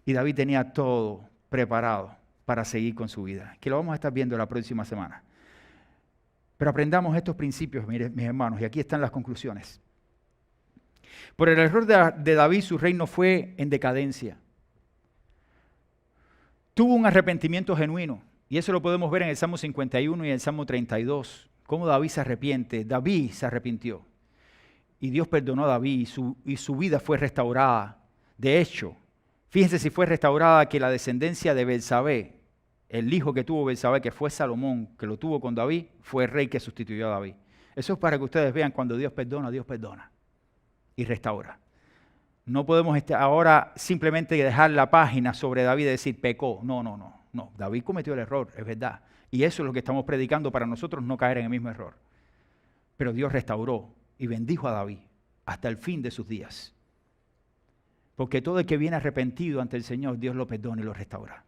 Y David tenía todo preparado para seguir con su vida, que lo vamos a estar viendo la próxima semana. Pero aprendamos estos principios, mis hermanos, y aquí están las conclusiones. Por el error de David, su reino fue en decadencia. Tuvo un arrepentimiento genuino, Y eso lo podemos ver en el Salmo 51 y en el Salmo 32. Cómo David se arrepiente. David se arrepintió. Y Dios perdonó a David y su vida fue restaurada. De hecho, fíjense si fue restaurada que la descendencia de Betsabé, el hijo que tuvo Betsabé, que fue Salomón, que lo tuvo con David, fue el rey que sustituyó a David. Eso es para que ustedes vean cuando Dios perdona y restaura. No podemos ahora simplemente dejar la página sobre David y decir pecó. No. David cometió el error, es verdad. Y eso es lo que estamos predicando para nosotros, no caer en el mismo error. Pero Dios restauró y bendijo a David hasta el fin de sus días. Porque todo el que viene arrepentido ante el Señor, Dios lo perdona y lo restaura.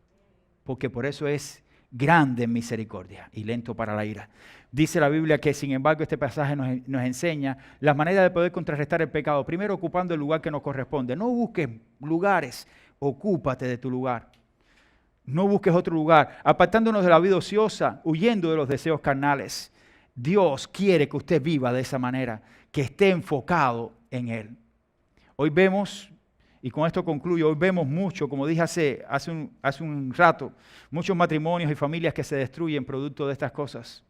Porque por eso es grande en misericordia y lento para la ira. Dice la Biblia que, sin embargo, este pasaje nos enseña las maneras de poder contrarrestar el pecado. Primero, ocupando el lugar que nos corresponde. No busques lugares, ocúpate de tu lugar. No busques otro lugar. Apartándonos de la vida ociosa, huyendo de los deseos carnales. Dios quiere que usted viva de esa manera, que esté enfocado en Él. Hoy vemos, y con esto concluyo, hoy vemos mucho, como dije hace un rato, muchos matrimonios y familias que se destruyen producto de estas cosas.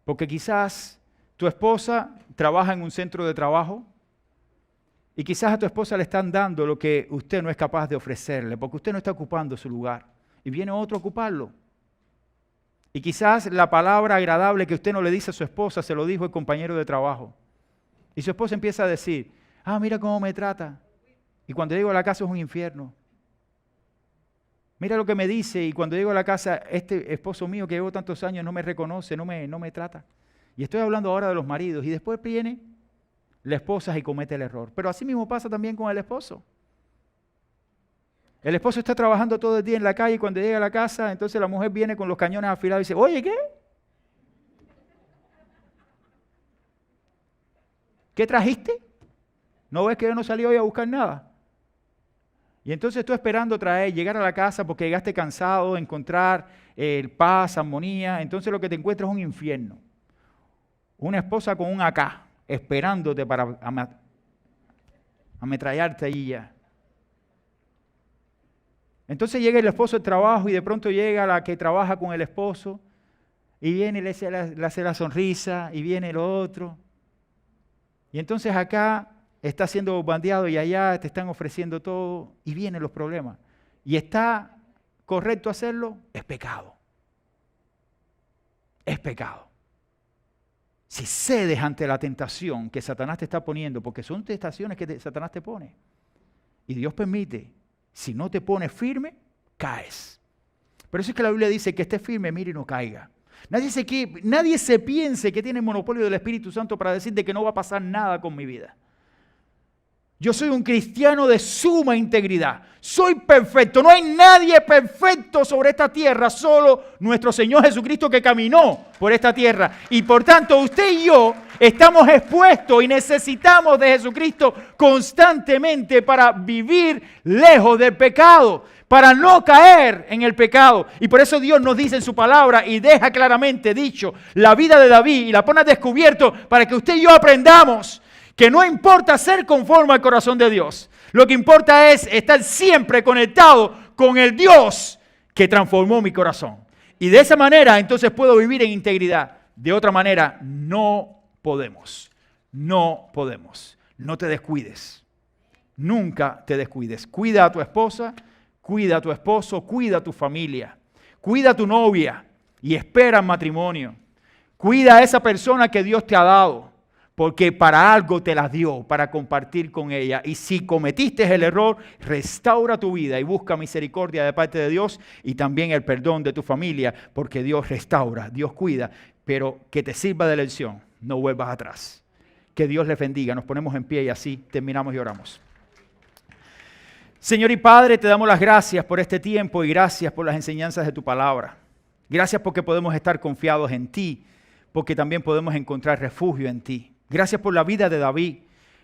Porque quizás tu esposa trabaja en un centro de trabajo y quizás a tu esposa le están dando lo que usted no es capaz de ofrecerle, porque usted no está ocupando su lugar y viene otro a ocuparlo. Y quizás la palabra agradable que usted no le dice a su esposa se lo dijo el compañero de trabajo. Y su esposa empieza a decir, mira cómo me trata. Y cuando llego a la casa es un infierno. Mira lo que me dice, y cuando llego a la casa, este esposo mío que llevo tantos años no me reconoce, no me trata. Y estoy hablando ahora de los maridos. Y después viene la esposa y comete el error. Pero así mismo pasa también con el esposo. El esposo está trabajando todo el día en la calle y cuando llega a la casa, entonces la mujer viene con los cañones afilados y dice, oye, ¿qué? ¿Qué trajiste? ¿No ves que yo no salí hoy a buscar nada? Y entonces tú esperando llegar a la casa porque llegaste cansado, encontrar paz, armonía, entonces lo que te encuentras es un infierno. Una esposa con un AK, esperándote para ametrallarte allí ya. Entonces llega el esposo del trabajo y de pronto llega la que trabaja con el esposo y viene y le hace la sonrisa y viene lo otro. Y entonces acá está siendo bombardeado y allá te están ofreciendo todo y vienen los problemas. ¿Y está correcto hacerlo? Es pecado. Es pecado. Si cedes ante la tentación que Satanás te está poniendo, porque son tentaciones que Satanás te pone, y Dios permite, si no te pones firme, caes. Por eso es que la Biblia dice que estés firme, mire y no caiga. Nadie se piense que tiene el monopolio del Espíritu Santo para decir de que no va a pasar nada con mi vida. Yo soy un cristiano de suma integridad. Soy perfecto. No hay nadie perfecto sobre esta tierra, solo nuestro Señor Jesucristo que caminó por esta tierra. Y por tanto, usted y yo estamos expuestos y necesitamos de Jesucristo constantemente para vivir lejos del pecado, para no caer en el pecado. Y por eso Dios nos dice en su palabra y deja claramente dicho la vida de David y la pone a descubierto para que usted y yo aprendamos que no importa ser conforme al corazón de Dios. Lo que importa es estar siempre conectado con el Dios que transformó mi corazón. Y de esa manera entonces puedo vivir en integridad. De otra manera no podemos. No podemos. No te descuides. Nunca te descuides. Cuida a tu esposa, cuida a tu esposo, cuida a tu familia. Cuida a tu novia y espera el matrimonio. Cuida a esa persona que Dios te ha dado. Porque para algo te las dio, para compartir con ella. Y si cometiste el error, restaura tu vida y busca misericordia de parte de Dios y también el perdón de tu familia, porque Dios restaura, Dios cuida, pero que te sirva de lección, no vuelvas atrás. Que Dios les bendiga, nos ponemos en pie y así terminamos y oramos. Señor y Padre, te damos las gracias por este tiempo y gracias por las enseñanzas de tu palabra. Gracias porque podemos estar confiados en ti, porque también podemos encontrar refugio en ti. Gracias por la vida de David.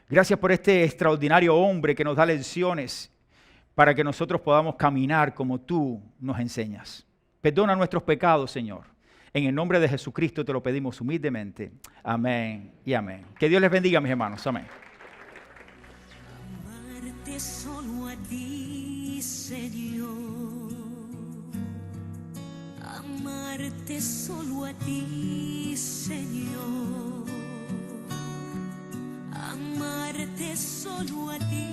Gracias por este extraordinario hombre que nos da lecciones para que nosotros podamos caminar como tú nos enseñas. Perdona nuestros pecados, Señor. En el nombre de Jesucristo te lo pedimos humildemente. Amén y amén. Que Dios les bendiga, mis hermanos. Amén. Amarte solo a ti, Señor. amarte solo a ti, Señor, amarte solo a ti.